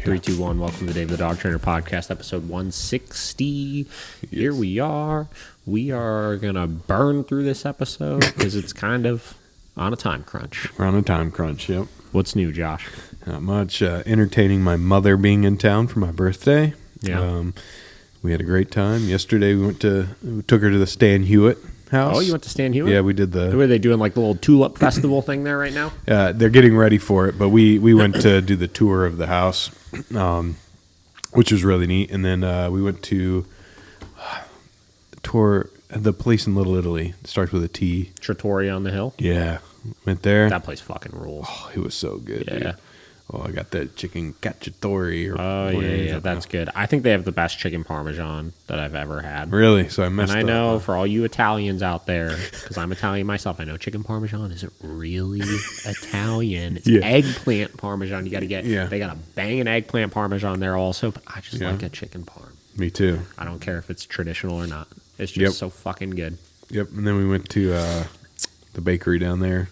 3, 2, 1. Welcome to the David the Dog Trainer Podcast, episode 160. Yes. Here we are. We are going to burn through this episode because it's kind of on a time crunch. We're on a time crunch, yep. What's new, Josh? Not much. Entertaining my mother being in town for my birthday. Yeah. We had a great time. Yesterday we took her to the Stan Hewitt house. Oh, you went to Stan Hewitt? Yeah, we did Who are they doing, like the little tulip festival thing there right now? They're getting ready for it, but we went to do the tour of the house, which was really neat. And then we went to tour the place in Little Italy. It starts with a T. Trattoria on the Hill? Yeah, went there. That place fucking rules. Oh, it was so good. Yeah. Dude. Oh, I got that chicken cacciatore. Oh, yeah, that's good. I think they have the best chicken parmesan that I've ever had. Really? So I messed up. And I know for all you Italians out there, because I'm Italian myself, I know chicken parmesan isn't really Italian. It's eggplant parmesan. You got to get. Yeah. They got a banging eggplant parmesan there also, but I just like a chicken parm. Me too. I don't care if it's traditional or not. It's just so fucking good. Yep. And then we went to the bakery down there.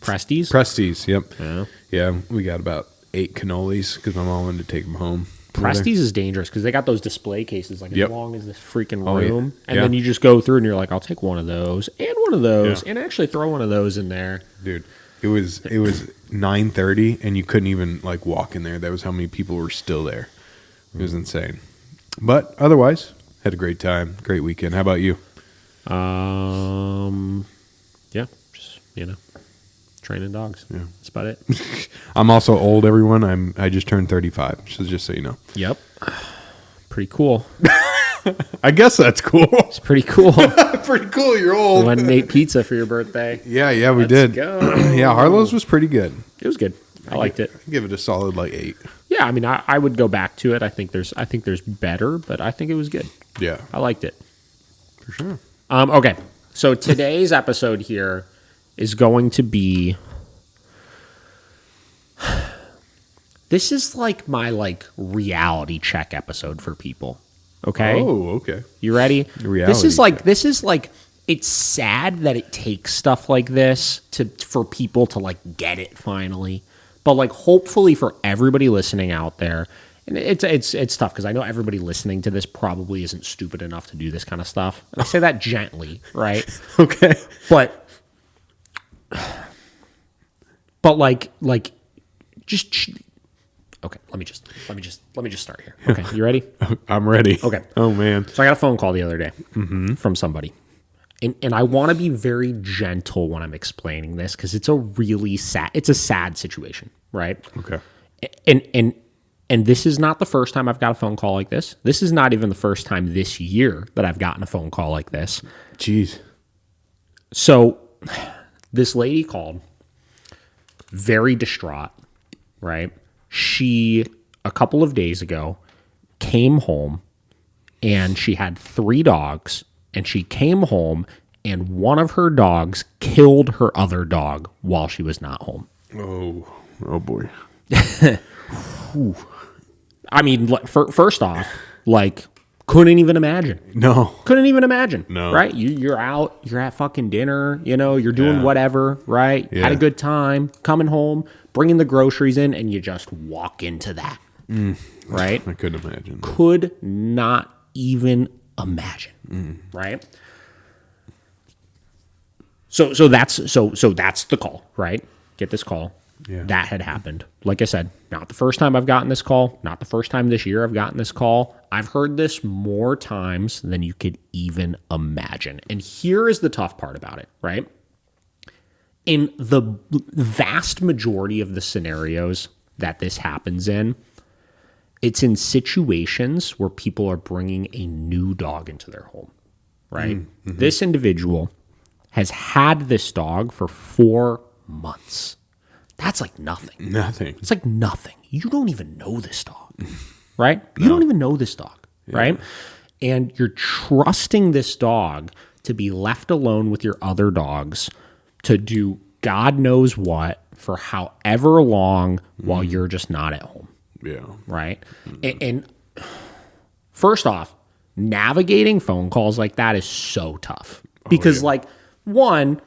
Presti's? Presti's, yep. Yeah. Yeah, we got about 8 cannolis because my mom wanted to take them home. Presti's is dangerous because they got those display cases like as long as this freaking room. Yeah. And then you just go through and you're like, I'll take one of those and one of those and actually throw one of those in there. Dude, it was 9:30 and you couldn't even like walk in there. That was how many people were still there. It was insane. But otherwise, had a great time, great weekend. How about you? Yeah, just, training dogs. Yeah. That's about it. I'm also old, everyone. I just turned 35, so just so you know. Yep. Pretty cool. I guess that's cool. It's pretty cool. Pretty cool. You're old. We went and ate pizza for your birthday. Yeah, we did. Go. Yeah, Harlow's was pretty good. It was good. I liked it. I'd give it a solid 8. Yeah, I mean, I would go back to it. I think there's better, but I think it was good. Yeah, I liked it for sure. Okay, so today's episode here is going to be. This is like my reality check episode for people. Okay. Oh, okay. You ready? Reality This is like it's sad that it takes stuff like this for people to get it finally. But hopefully for everybody listening out there, and it's tough because I know everybody listening to this probably isn't stupid enough to do this kind of stuff. And I say that gently, right? Okay. But just okay. Let me just start here. Okay, you ready? I'm ready. Okay. Oh man. So I got a phone call the other day from somebody. And I want to be very gentle when I'm explaining this because it's a sad situation, right? Okay. And this is not the first time I've got a phone call like this. This is not even the first time this year that I've gotten a phone call like this. Jeez. So this lady called, very distraught, right? She, a couple of days ago, came home and she had 3 dogs. And she came home, and one of her dogs killed her other dog while she was not home. Oh boy. I mean, first off, couldn't even imagine. No. Couldn't even imagine. No. Right? You're out, you're at fucking dinner, you're doing whatever, right? Yeah. Had a good time, coming home, bringing the groceries in, and you just walk into that. Right? I couldn't imagine. Could not even imagine, right? So that's the call, right? Get this call. Yeah. That had happened. Like I said, not the first time I've gotten this call, not the first time this year I've gotten this call. I've heard this more times than you could even imagine. And here is the tough part about it, right? In the vast majority of the scenarios that this happens in, it's in situations where people are bringing a new dog into their home, right? Mm-hmm. This individual has had this dog for 4 months. That's like nothing. Nothing. It's like nothing. You don't even know this dog, right? No. You don't even know this dog, right? And you're trusting this dog to be left alone with your other dogs to do God knows what for however long while you're just not at home. Yeah. Right? And first off, navigating phone calls like that is so tough. Because one,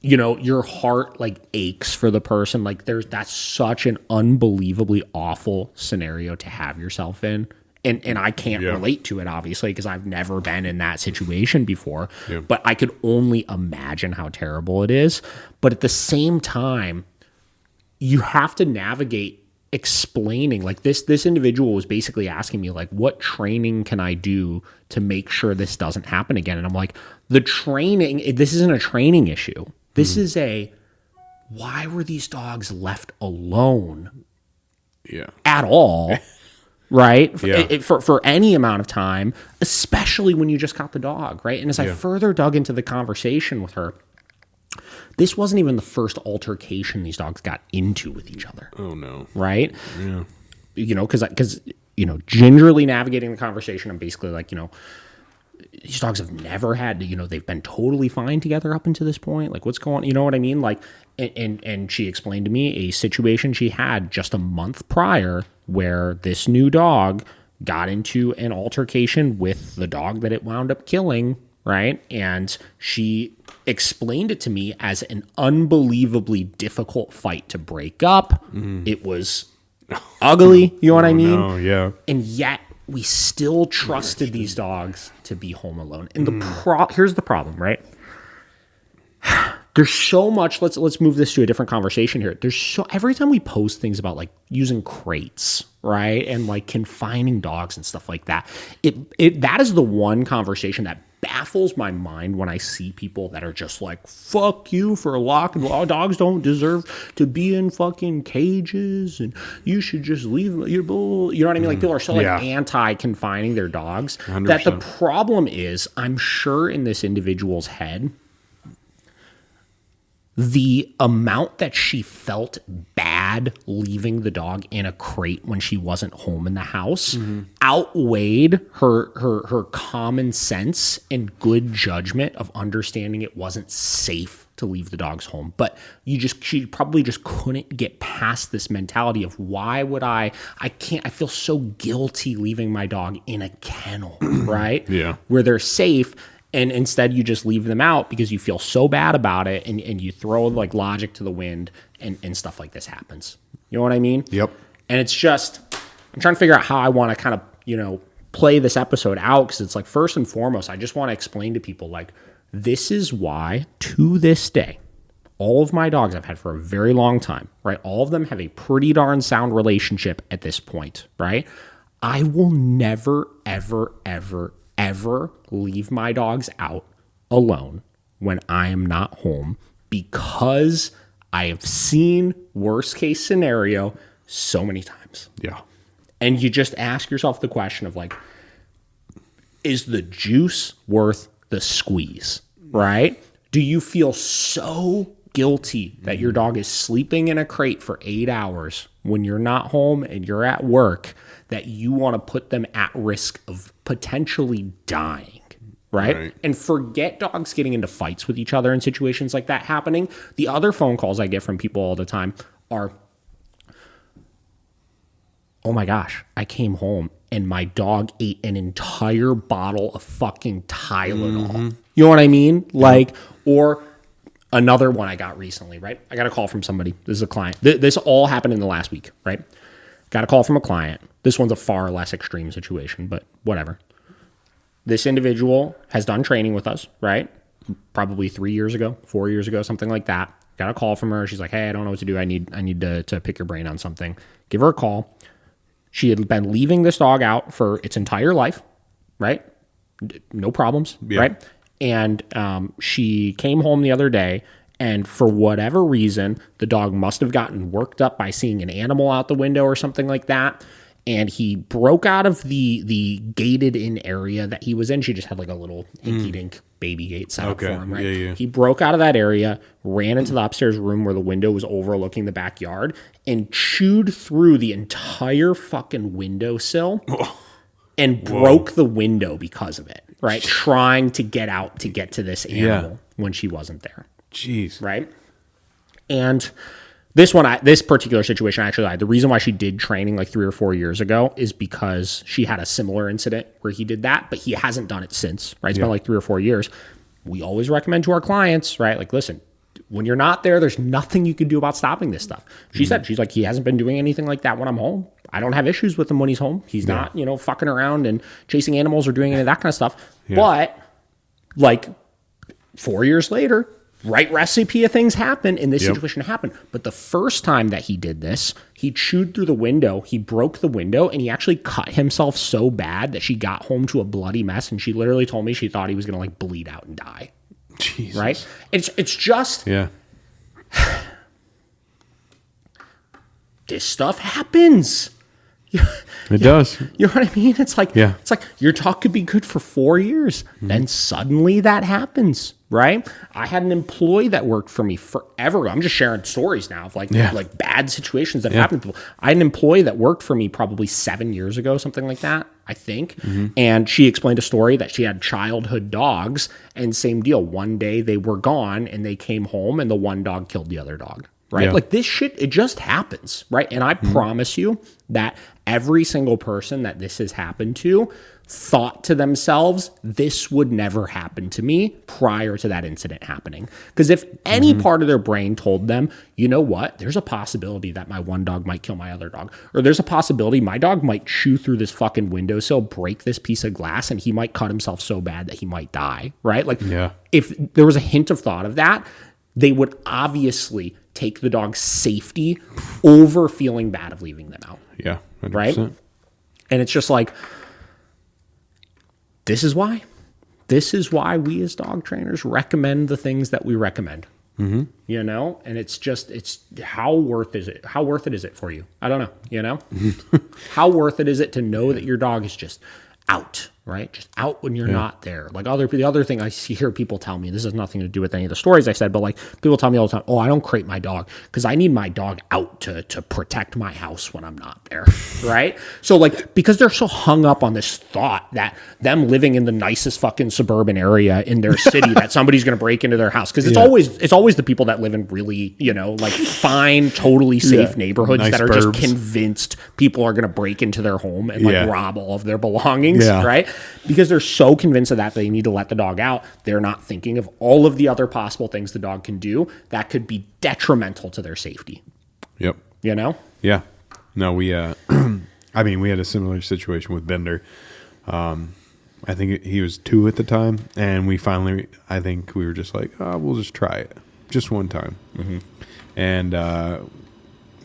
your heart like aches for the person. Like that's such an unbelievably awful scenario to have yourself in. And I can't relate to it, obviously, because I've never been in that situation before. Yeah. But I could only imagine how terrible it is. But at the same time, you have to navigate explaining. Like this individual was basically asking me, like, what training can I do to make sure this doesn't happen again? And I'm like, the training, this isn't a training issue. This is why were these dogs left alone at all? Right? Yeah. For any amount of time, especially when you just got the dog, right? And as I further dug into the conversation with her, this wasn't even the first altercation these dogs got into with each other. Oh, no. Right? Yeah. Because gingerly navigating the conversation, I'm basically like, these dogs have never had, they've been totally fine together up until this point. Like, what's going on? You know what I mean? Like, and she explained to me a situation she had just a month prior where this new dog got into an altercation with the dog that it wound up killing, right? And she explained it to me as an unbelievably difficult fight to break up. It was ugly, you know what I mean? No, yeah. And yet we still trusted these dogs to be home alone. And here's the problem, right? There's so much. Let's move this to a different conversation here. Every time we post things about like using crates, right, and like confining dogs and stuff like that, that is the one conversation that baffles my mind when I see people that are just like, fuck you for locking. Dogs don't deserve to be in fucking cages, and you should just leave them. You know what I mean? Like, people are so like anti-confining their dogs 100%. That the problem is, I'm sure in this individual's head, the amount that she felt bad leaving the dog in a crate when she wasn't home in the house outweighed her common sense and good judgment of understanding it wasn't safe to leave the dogs home. But she probably just couldn't get past this mentality of, why would I feel so guilty leaving my dog in a kennel, right? Yeah. Where they're safe. And instead you just leave them out because you feel so bad about it, and you throw like logic to the wind, and stuff like this happens. You know what I mean? Yep. And it's just, I'm trying to figure out how I want to kind of, play this episode out, because it's like, first and foremost, I just want to explain to people, like, this is why, to this day, all of my dogs I've had for a very long time, right? All of them have a pretty darn sound relationship at this point, right? I will never, ever, ever, ever leave my dogs out alone when I am not home, because I have seen worst case scenario so many times. Yeah. And you just ask yourself the question of, like, is the juice worth the squeeze, right? Do you feel so guilty that your dog is sleeping in a crate for 8 hours when you're not home and you're at work, that you want to put them at risk of potentially dying, right? And forget dogs getting into fights with each other in situations like that happening. The other phone calls I get from people all the time are, oh my gosh, I came home and my dog ate an entire bottle of fucking Tylenol. You know what I mean? Like, or another one I got recently, right? I got a call from somebody. This is a client. This all happened in the last week, right? Got a call from a client. This one's a far less extreme situation, but whatever. This individual has done training with us, right? Probably 3 years ago, 4 years ago, something like that. Got a call from her. She's like, hey, I don't know what to do. I need to pick your brain on something. Give her a call. She had been leaving this dog out for its entire life, right? No problems, right? And she came home the other day, and for whatever reason, the dog must have gotten worked up by seeing an animal out the window or something like that. And he broke out of the gated in area that he was in. She just had like a little hinky-dink baby gate set up for him, right? Yeah. He broke out of that area, ran into the upstairs room where the window was overlooking the backyard, and chewed through the entire fucking windowsill and broke the window because of it, right? Trying to get out to get to this animal when she wasn't there. Jeez. Right? And this particular situation, actually, the reason why she did training like 3 or 4 years ago is because she had a similar incident where he did that, but he hasn't done it since, right? It's been like 3 or 4 years. We always recommend to our clients, right? Like, listen, when you're not there, there's nothing you can do about stopping this stuff. She said, she's like, he hasn't been doing anything like that when I'm home. I don't have issues with him when he's home. He's not, fucking around and chasing animals or doing any of that kind of stuff. Yeah. But like 4 years later, right recipe of things happen, and this situation happened. But the first time that he did this, he chewed through the window, he broke the window, and he actually cut himself so bad that she got home to a bloody mess, and she literally told me she thought he was going to like bleed out and die. Jesus. Right? It's just... Yeah. This stuff happens. It does. You know what I mean? It's like your talk could be good for 4 years. Then suddenly that happens, right? I had an employee that worked for me forever. I'm just sharing stories now of like bad situations that happened to people. I had an employee that worked for me probably 7 years ago, something like that, I think. And she explained a story that she had childhood dogs, and same deal. One day they were gone and they came home and the one dog killed the other dog. Right? Yeah. Like this shit, it just happens, right? And I promise you that every single person that this has happened to thought to themselves, this would never happen to me prior to that incident happening. Because if any part of their brain told them, you know what, there's a possibility that my one dog might kill my other dog, or there's a possibility my dog might chew through this fucking windowsill, break this piece of glass, and he might cut himself so bad that he might die, right? Like if there was a hint of thought of that, they would obviously take the dog's safety over feeling bad of leaving them out. Yeah. 100%. Right? And it's just like, this is why we as dog trainers recommend the things that we recommend. And it's how worth it is it for you? I don't know, how worth it is it to know that your dog is just out, right? Just out when you're not there. Like the other thing I hear people tell me, this has nothing to do with any of the stories I said, but like people tell me all the time, oh, I don't crate my dog because I need my dog out to protect my house when I'm not there, right? So like, because they're so hung up on this thought that them living in the nicest fucking suburban area in their city, that somebody's going to break into their house. Because it's always the people that live in really, like fine, totally safe neighborhoods nice that are burbs. Just convinced people are going to break into their home and like rob all of their belongings. Right? Because they're so convinced of that they need to let the dog out, they're not thinking of all of the other possible things the dog can do that could be detrimental to their safety. Yep. Yeah. No, we I mean, we had a similar situation with Bender. I think he was 2 at the time, and I think we were just like, oh, we'll just try it just one time. And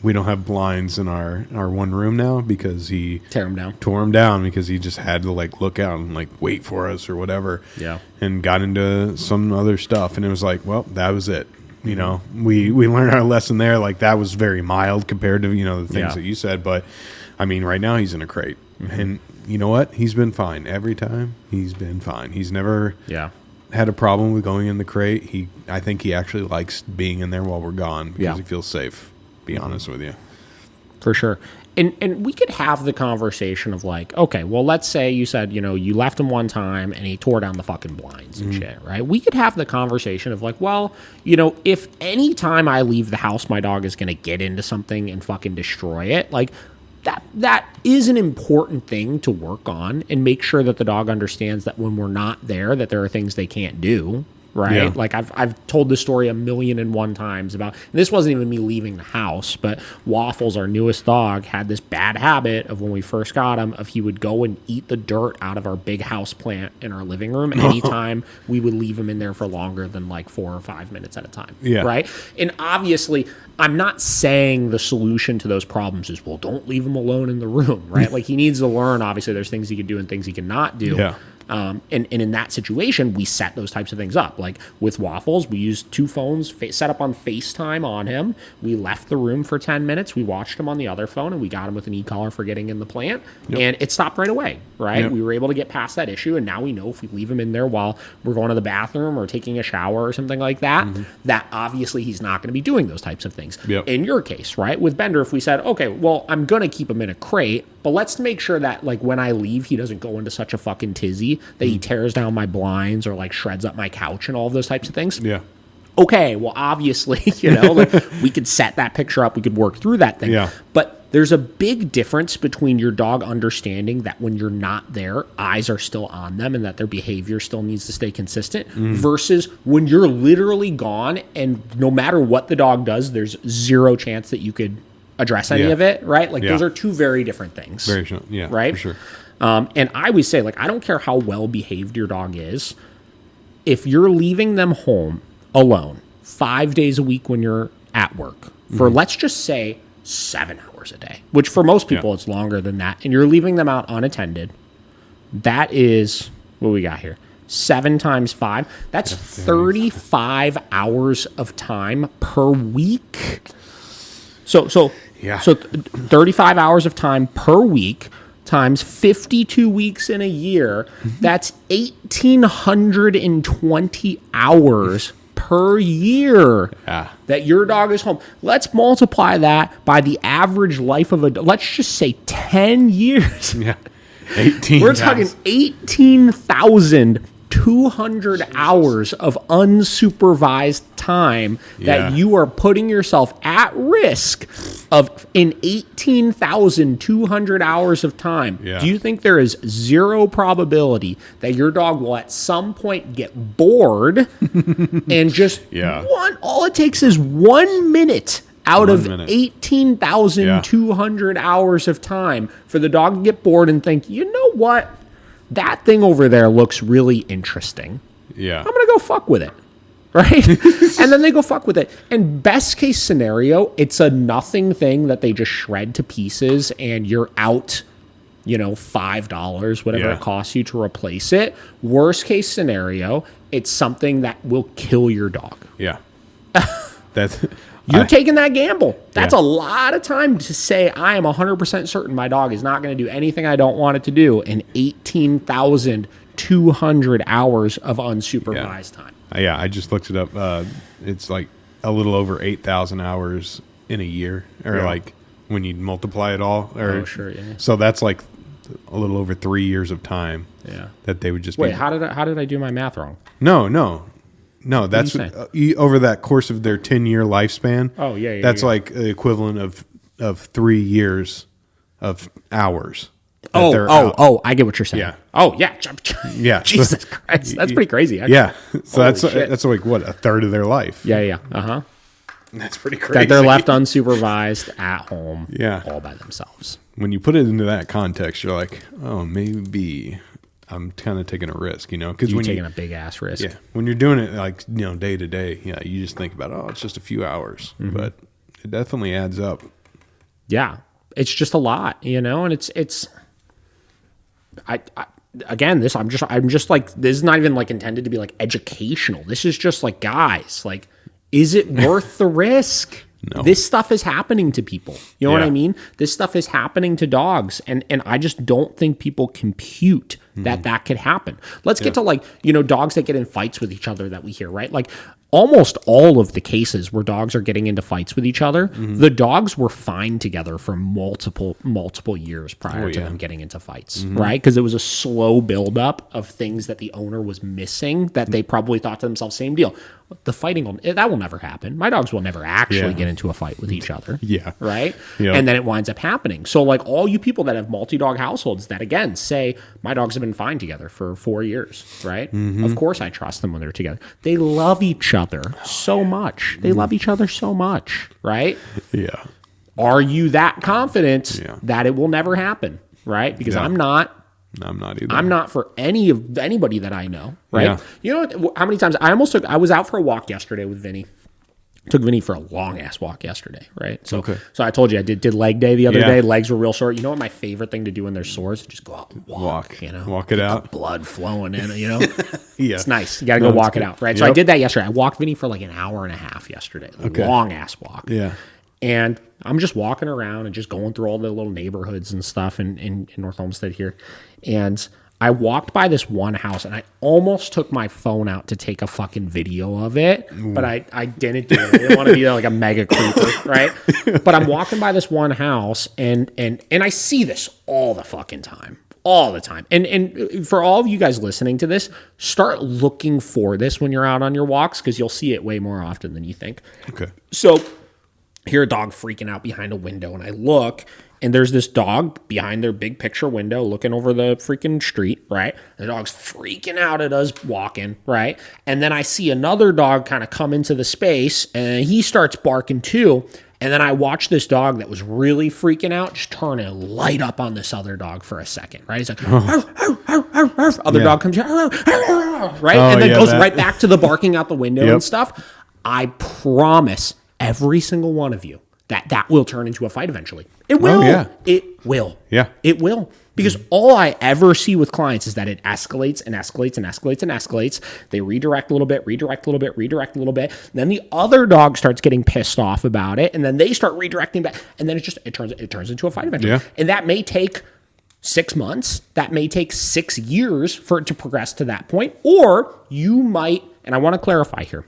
we don't have blinds in our one room now because he tore them down because he just had to like look out and like wait for us or whatever. Yeah. And got into some other stuff, and it was like, well, that was it. We learned our lesson there. Like that was very mild compared to the things that you said. But I mean, right now he's in a crate, and you know what? He's been fine every time. He's been fine. He's never had a problem with going in the crate. I think he actually likes being in there while we're gone because he feels safe. Be honest with you. For sure. And we could have the conversation of like, okay, well, let's say you said, you left him one time and he tore down the fucking blinds and shit, right? We could have the conversation of like, well, if any time I leave the house, my dog is going to get into something and fucking destroy it, like that is an important thing to work on and make sure that the dog understands that when we're not there, that there are things they can't do. Right? Yeah. Like I've told this story 1,000,001 times about, and this wasn't even me leaving the house, but Waffles, our newest dog, had this bad habit of when we first got him, of he would go and eat the dirt out of our big house plant in our living room anytime we would leave him in there for longer than like 4 or 5 minutes at a time. Yeah. Right? And obviously, I'm not saying the solution to those problems is, well, don't leave him alone in the room, right? Like he needs to learn, obviously, there's things he can do and things he cannot do. Yeah. And in that situation, we set those types of things up. Like with Waffles, we used 2 phones set up on FaceTime on him. We left the room for 10 minutes. We watched him on the other phone, and we got him with an e-collar for getting in the plant. Yep. And it stopped right away, right? Yep. We were able to get past that issue, and now we know if we leave him in there while we're going to the bathroom or taking a shower or something like that, that obviously he's not going to be doing those types of things. Yep. In your case, right, with Bender, if we said, okay, well, I'm going to keep him in a crate, but let's make sure that like when I leave, he doesn't go into such a fucking tizzy that he tears down my blinds or like shreds up my couch and all of those types of things. Yeah. Okay, well, obviously, like we could set that picture up. We could work through that thing. Yeah. But there's a big difference between your dog understanding that when you're not there, eyes are still on them and that their behavior still needs to stay consistent versus when you're literally gone and no matter what the dog does, there's zero chance that you could address any of it, right? Like those are two very different things. Very sure. Yeah, right? For sure. And I always say, like, I don't care how well behaved your dog is. If you're leaving them home alone 5 days a week when you're at work for, let's just say, 7 hours a day, which for most people it's longer than that, and you're leaving them out unattended, that is, what we got here? 7 times 5. That's 35 hours of time per week. So 35 hours of time per week times 52 weeks in a year, that's 1,820 hours per year that your dog is home. Let's multiply that by the average life of a dog. Let's just say 10 years. Yeah. 18. We're talking 18,200 hours of unsupervised time that you are putting yourself at risk of in 18,200 hours of time. Yeah. Do you think there is zero probability that your dog will at some point get bored and just all it takes is 1 minute out of 18,200 hours of time for the dog to get bored and think, you know what? That thing over there looks really interesting. Yeah. I'm going to go fuck with it. Right? And then they go fuck with it. And best case scenario, it's a nothing thing that they just shred to pieces and you're out, $5, whatever it costs you to replace it. Worst case scenario, it's something that will kill your dog. Yeah. You're taking that gamble. That's a lot of time to say, I am 100% certain my dog is not going to do anything I don't want it to do in 18,200 hours of unsupervised time. Yeah, I just looked it up. It's like a little over 8,000 hours in a year, or like when you multiply it all. So that's like a little over 3 years of time that they would just Wait, how did I do my math wrong? No, that's over that course of their 10-year lifespan. Oh, yeah. That's like the equivalent of 3 years of hours. I get what you're saying. Yeah. Oh, yeah. Yeah. Jesus Christ. That's pretty crazy, actually. Yeah. So that's like, what, a third of their life? Yeah. Uh-huh. That's pretty crazy. That they're left unsupervised at home all by themselves. When you put it into that context, you're like, oh, maybe I'm kind of taking a risk, because you're taking a big ass risk. Yeah. When you're doing it like, day to day, you just think about, it's just a few hours, but it definitely adds up. Yeah. It's just a lot, and it's, again, I'm just like, this is not even like intended to be like educational. This is just like, guys, like, is it worth the risk? No. This stuff is happening to people. You know what I mean? This stuff is happening to dogs. And I just don't think people compute that could happen. Let's get to like, dogs that get in fights with each other that we hear, right? Like almost all of the cases where dogs are getting into fights with each other, the dogs were fine together for multiple years prior to them getting into fights, right? Because it was a slow buildup of things that the owner was missing that they probably thought to themselves, same deal. The fighting, that will never happen. My dogs will never actually get into a fight with each other. Right? Yeah. And then it winds up happening. So like all you people that have multi-dog households that, again, say, my dogs have been fine together for 4 years, right? Of course I trust them when they're together. They love each other so much. They love each other so much, right? Yeah. Are you that confident that it will never happen, right? Because I'm not. I'm not either. I'm not for anybody that I know, right? Yeah. You know how many times I was out for a walk yesterday with Vinny. Took Vinny for a long ass walk yesterday, right? So I told you I did leg day the other day. Legs were real short. You know what my favorite thing to do when there's sores? Just go out and walk. Walk it out. Blood flowing in, It's nice. You got to go walk it out, right? Yep. So I did that yesterday. I walked Vinny for like an hour and a half yesterday. Long ass walk. Yeah. And I'm just walking around and just going through all the little neighborhoods and stuff in North Olmsted here. And I walked by this one house and I almost took my phone out to take a fucking video of it, but I didn't do it. I didn't want to be like a mega creeper, right? But I'm walking by this one house and I see this all the fucking time. All the time. And for all of you guys listening to this, start looking for this when you're out on your walks because you'll see it way more often than you think. Okay. So hear a dog freaking out behind a window, and I look, and there's this dog behind their big picture window looking over the freaking street, right? The dog's freaking out at us walking, right? And then I see another dog kind of come into the space, and he starts barking too. And then I watch this dog that was really freaking out just turn and light up on this other dog for a second, right? He's like, arf, arf, arf, arf, arf. Other dog comes, arf, arf, arf, right? And then goes right back to the barking out the window and stuff. I promise every single one of you that will turn into a fight eventually. It will. It will. Yeah. It will. Because all I ever see with clients is that it escalates and escalates and escalates and escalates. They redirect a little bit, redirect a little bit, redirect a little bit. Then the other dog starts getting pissed off about it, and then they start redirecting back, and then it turns into a fight eventually. Yeah. And that may take 6 months. That may take 6 years for it to progress to that point. Or you might, and I want to clarify here,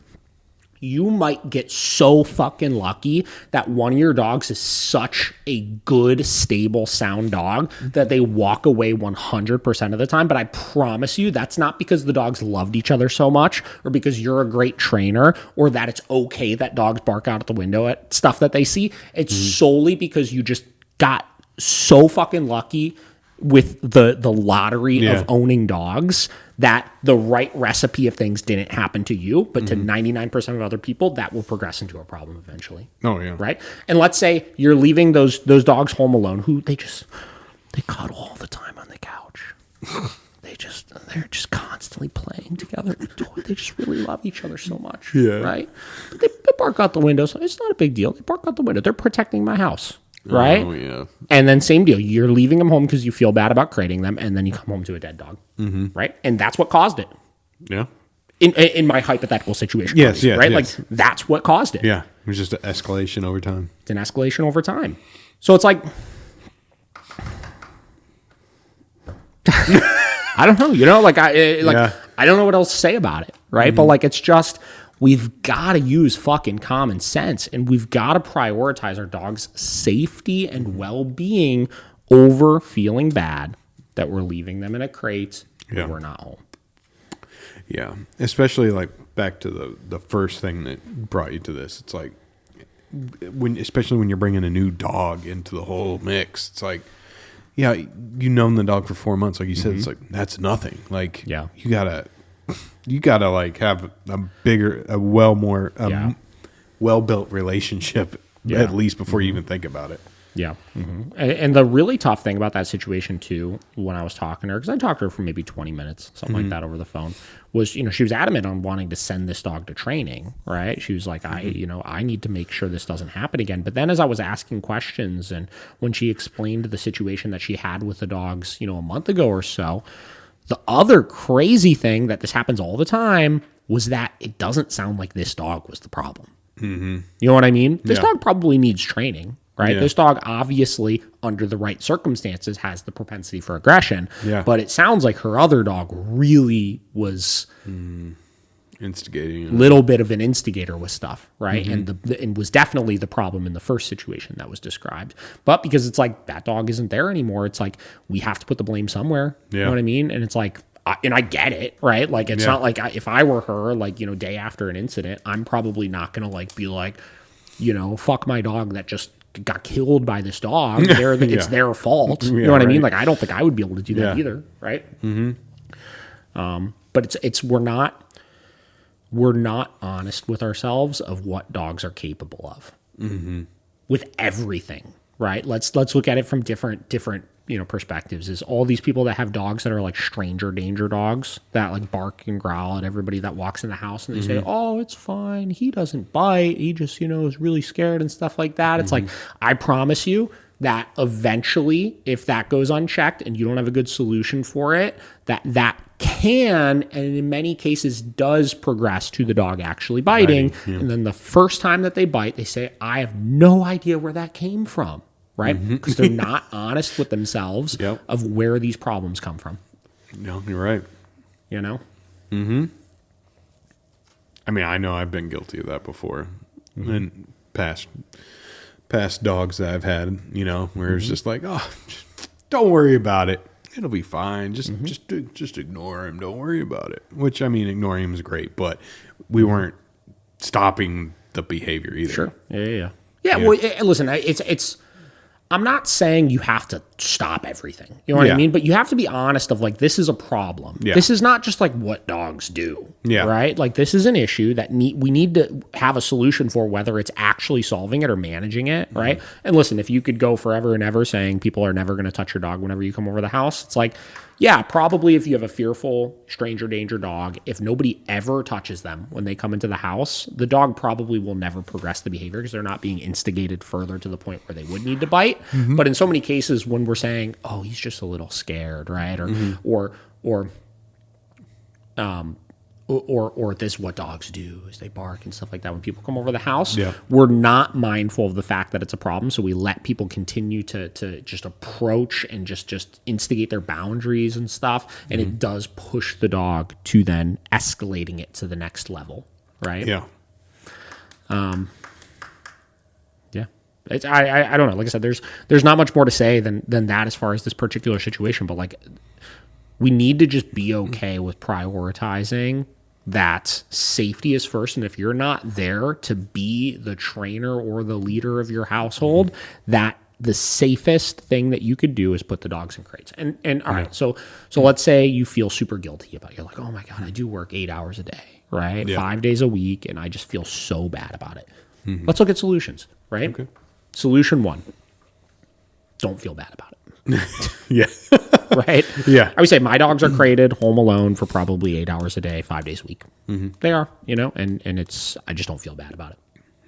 you might get so fucking lucky that one of your dogs is such a good, stable, sound dog that they walk away 100% of the time. But I promise you, that's not because the dogs loved each other so much or because you're a great trainer or that it's okay that dogs bark out at the window at stuff that they see. It's solely because you just got so fucking lucky with the lottery of owning dogs that the right recipe of things didn't happen to you, but to 99% of other people, that will progress into a problem eventually. Oh, yeah. Right? And let's say you're leaving those dogs home alone who they cuddle all the time on the couch. They're just constantly playing together. They just really love each other so much. Yeah. Right? But they bark out the window, so it's not a big deal. They bark out the window. They're protecting my house. Right? Oh, yeah. And then same deal. You're leaving them home because you feel bad about crating them, and then you come home to a dead dog. Right? And that's what caused it. Yeah. In my hypothetical situation. Yes, yes. Right? Yes. Like, that's what caused it. Yeah. It was just an escalation over time. It's an escalation over time. So it's like, I don't know. I don't know what else to say about it. Right? But like, it's just, we've got to use fucking common sense, and we've got to prioritize our dog's safety and well-being over feeling bad that we're leaving them in a crate and we're not home. Yeah. Especially like back to the first thing that brought you to this. It's like, especially when you're bringing a new dog into the whole mix, it's like, yeah, you known the dog for 4 months. Like you said, it's like, that's nothing. Like, you gotta like have a well-built relationship at least before you even think about it. Yeah. And the really tough thing about that situation too, when I was talking to her, because I talked to her for maybe 20 minutes, something like that over the phone, was, she was adamant on wanting to send this dog to training, right? She was like, I need to make sure this doesn't happen again. But then as I was asking questions and when she explained the situation that she had with the dogs, a month ago or so, the other crazy thing that this happens all the time was that it doesn't sound like this dog was the problem. You know what I mean? This dog probably needs training, right? Yeah. This dog obviously, under the right circumstances, has the propensity for aggression. Yeah. But it sounds like her other dog really was instigating, a little bit of an instigator with stuff, right? And was definitely the problem in the first situation that was described. But because it's like that dog isn't there anymore, it's like we have to put the blame somewhere. You know what I mean? And it's like, and I get it, right? Like, it's not like if I were her, like, day after an incident, I'm probably not going to like be like, fuck my dog that just got killed by this dog. It's their fault. You know what I mean? Like, I don't think I would be able to do that either, right? But it's we're not honest with ourselves of what dogs are capable of with everything, right? Let's look at it from different perspectives. Is all these people that have dogs that are like stranger danger dogs that like bark and growl at everybody that walks in the house, and they say, oh, it's fine, he doesn't bite, he just is really scared and stuff like that. It's like, I promise you that eventually, if that goes unchecked and you don't have a good solution for it, that can, and in many cases does, progress to the dog actually biting. And then the first time that they bite, they say, I have no idea where that came from. Right? Because they're not honest with themselves of where these problems come from. No, you're right. I mean, I know I've been guilty of that before. And past dogs that I've had, where it's just like, oh, don't worry about it. It'll be fine. Just ignore him. Don't worry about it. Which, I mean, ignoring him is great, but we weren't stopping the behavior either. Sure. Yeah. Yeah. Well, listen, it's. I'm not saying you have to stop everything. You know what I mean? But you have to be honest of like, this is a problem. Yeah. This is not just like what dogs do. Yeah. Right? Like this is an issue that we need to have a solution for, whether it's actually solving it or managing it. Right? And listen, if you could go forever and ever saying people are never going to touch your dog whenever you come over the house, it's like, yeah, probably if you have a fearful stranger danger dog, if nobody ever touches them when they come into the house, the dog probably will never progress the behavior because they're not being instigated further to the point where they would need to bite. But in so many cases when we're saying, oh, he's just a little scared, right? Or this is what dogs do is they bark and stuff like that when people come over the house. We're not mindful of the fact that it's a problem, so we let people continue to just approach and just instigate their boundaries and stuff, and it does push the dog to then escalating it to the next level, right? It's, I don't know. Like I said, there's not much more to say than that as far as this particular situation, but like we need to just be okay with prioritizing that safety is first. And if you're not there to be the trainer or the leader of your household, that the safest thing that you could do is put the dogs in crates. And all right, so let's say you feel super guilty about it. You're like, oh my God, I do work 8 hours a day, right? 5 days a week, and I just feel so bad about it. Let's look at solutions, right? Okay. Solution 1, don't feel bad about it. Right? I would say my dogs are crated, home alone for probably 8 hours a day, 5 days a week. They are, and it's, I just don't feel bad about it.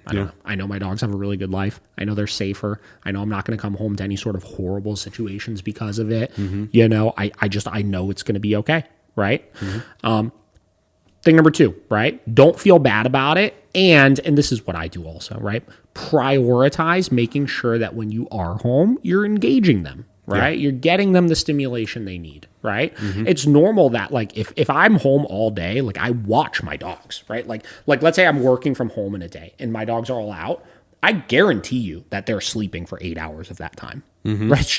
I don't know. I know my dogs have a really good life. I know they're safer. I know I'm not going to come home to any sort of horrible situations because of it. I know it's going to be okay. Right? Thing number 2, right? Don't feel bad about it. And this is what I do also, right? Prioritize making sure that when you are home, you're engaging them, right? You're getting them the stimulation they need, right? It's normal that like, if I'm home all day, like I watch my dogs, right? Like let's say I'm working from home in a day and my dogs are all out. I guarantee you that they're sleeping for 8 hours of that time, right? It's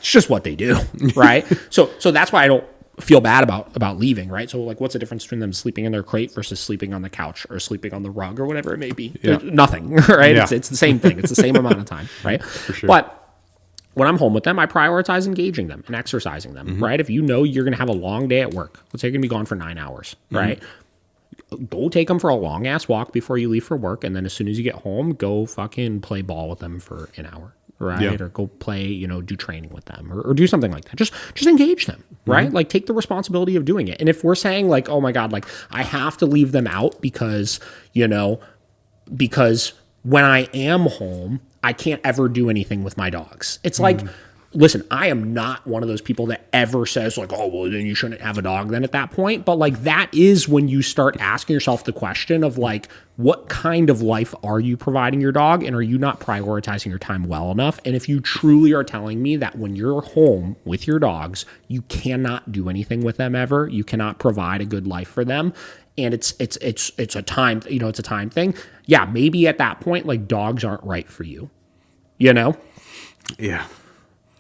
just what they do, right? So that's why I don't feel bad about leaving, right? So like, what's the difference between them sleeping in their crate versus sleeping on the couch or sleeping on the rug or whatever it may be? Nothing, right? It's the same thing. It's the same amount of time, right? For sure. But when I'm home with them, I prioritize engaging them and exercising them, right? If you know you're going to have a long day at work, let's say you're going to be gone for 9 hours, right? Go take them for a long ass walk before you leave for work. And then as soon as you get home, go fucking play ball with them for an hour. Right. Or go play, do training with them or do something like that. Just engage them, right? Like take the responsibility of doing it. And if we're saying like, oh my God, like I have to leave them out because when I am home, I can't ever do anything with my dogs. It's like, listen, I am not one of those people that ever says like, oh, well, then you shouldn't have a dog then at that point. But like, that is when you start asking yourself the question of like, what kind of life are you providing your dog? And are you not prioritizing your time well enough? And if you truly are telling me that when you're home with your dogs, you cannot do anything with them ever, you cannot provide a good life for them, and it's a time, it's a time thing. Yeah, maybe at that point, like dogs aren't right for you, Yeah.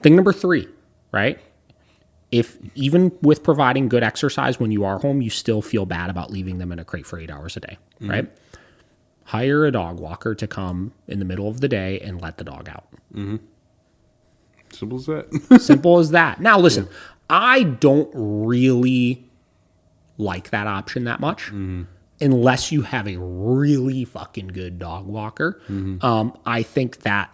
Thing number 3, right? If even with providing good exercise when you are home, you still feel bad about leaving them in a crate for 8 hours a day, right? Hire a dog walker to come in the middle of the day and let the dog out. Simple as that. Simple as that. Now, listen, I don't really like that option that much. Unless you have a really fucking good dog walker. I think that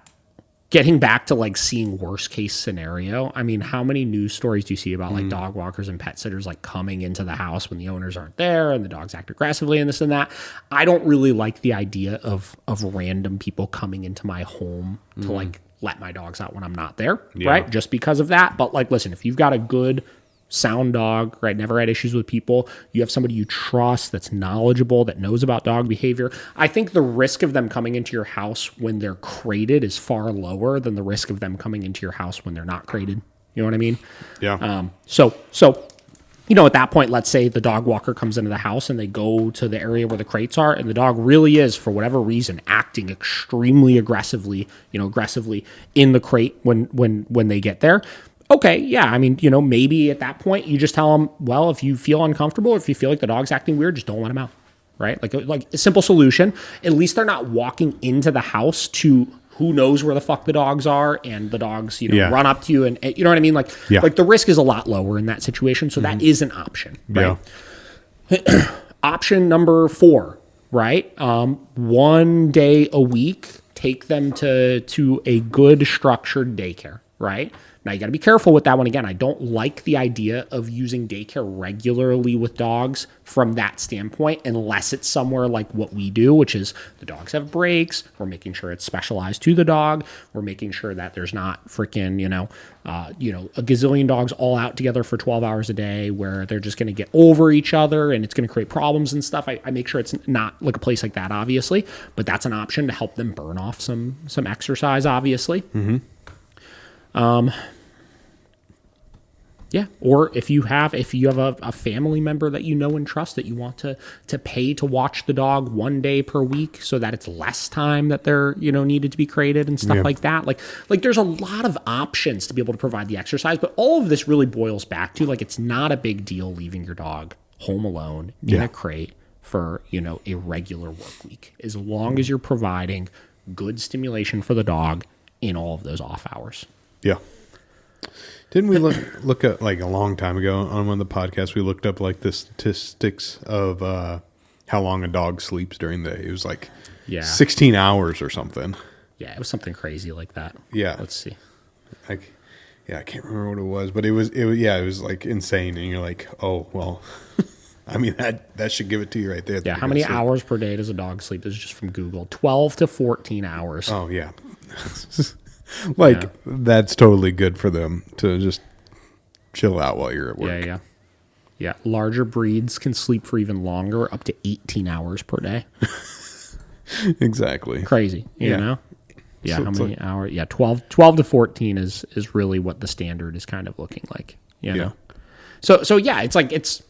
getting back to like seeing worst case scenario, I mean, how many news stories do you see about like dog walkers and pet sitters like coming into the house when the owners aren't there and the dogs act aggressively and this and that? I don't really like the idea of random people coming into my home to like let my dogs out when I'm not there, right? Just because of that. But like, listen, if you've got a good sound dog, right? Never had issues with people. You have somebody you trust that's knowledgeable, that knows about dog behavior. I think the risk of them coming into your house when they're crated is far lower than the risk of them coming into your house when they're not crated. You know what I mean? Yeah. So at that point, let's say the dog walker comes into the house and they go to the area where the crates are, and the dog really is, for whatever reason, acting extremely aggressively in the crate when they get there. Okay, yeah, I mean, maybe at that point you just tell them, well, if you feel uncomfortable, if you feel like the dog's acting weird, just don't let him out. right? Like a simple solution. At least they're not walking into the house to who knows where the fuck the dogs are, and the dogs, run up to you, and you know what I mean? Like the risk is a lot lower in that situation. So that is an option, right? Yeah. Option number 4, right? 1 day a week, take them to a good structured daycare, right? Now, you got to be careful with that one. Again, I don't like the idea of using daycare regularly with dogs from that standpoint, unless it's somewhere like what we do, which is the dogs have breaks. We're making sure it's specialized to the dog. We're making sure that there's not freaking, a gazillion dogs all out together for 12 hours a day where they're just going to get over each other and it's going to create problems and stuff. I make sure it's not like a place like that, obviously, but that's an option to help them burn off some exercise, obviously. Mm-hmm. Yeah. Or if you have a family member that you know and trust that you want to pay to watch the dog 1 day per week so that it's less time that they're, needed to be created and stuff like that. Like there's a lot of options to be able to provide the exercise, but all of this really boils back to it's not a big deal leaving your dog home alone in a crate for, a regular work week, as long as you're providing good stimulation for the dog in all of those off hours. Yeah. Didn't we look at a long time ago on one of the podcasts, we looked up the statistics of how long a dog sleeps during the day? It was 16 hours or something. Yeah, it was something crazy like that. Yeah. Let's see. I can't remember what it was, but it was insane. And you're like, oh, well, I mean, that should give it to you right there. Yeah, how many hours per day does a dog sleep? This is just from Google. 12 to 14 hours. Oh, yeah. That's totally good for them to just chill out while you're at work. Yeah. Larger breeds can sleep for even longer, up to 18 hours per day. Exactly. Crazy, you know? Yeah, so how many hours? Yeah, 12 to 14 is really what the standard is kind of looking like, you know? So yeah,